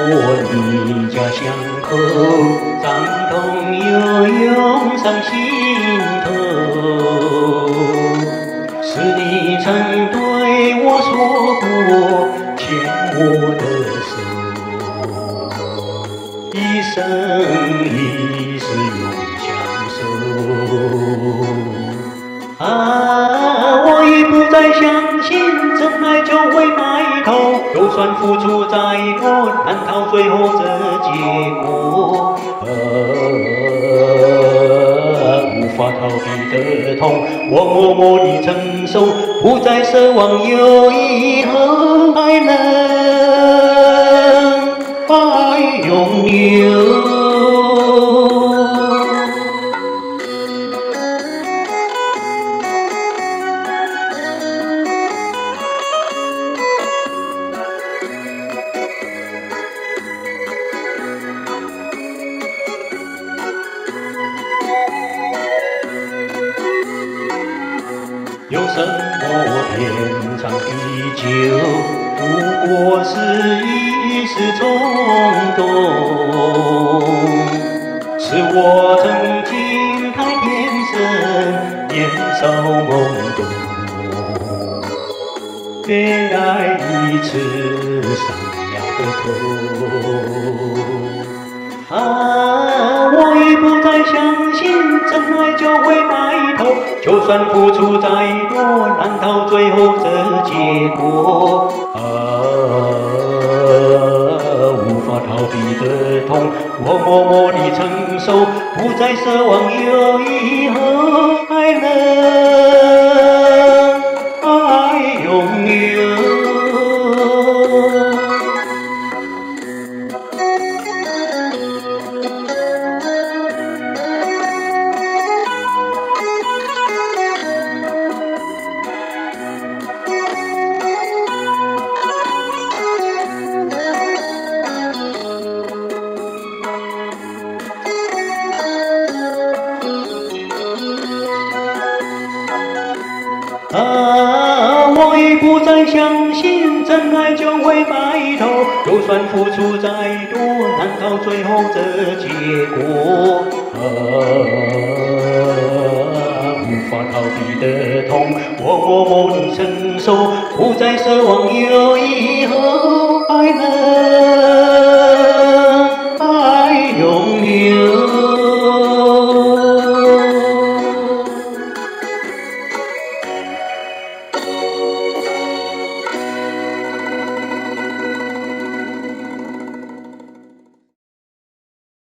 你家巷口，伤痛又涌上心头。是你曾对我说过，牵我的手，一生一世永相守。我已不再相信真爱就会白头，就算付出再多，难逃最后这结果。无法逃避的痛，我默默地承受，不再奢望有以后，还能永久。有什么天长地久，不过是一时冲动。是我曾经太天真，年少懵懂，被爱一次伤了个透。我已不再相信真爱就会白头，就算付出再多，难逃最后这结果。无法逃避的痛，我默默地承受，不再奢望有以后，还能永久。我已不再相信真爱就会白头，就算付出再多，难逃最后这结果。无法逃避的痛，我默默地承受，不再奢望有以后，还能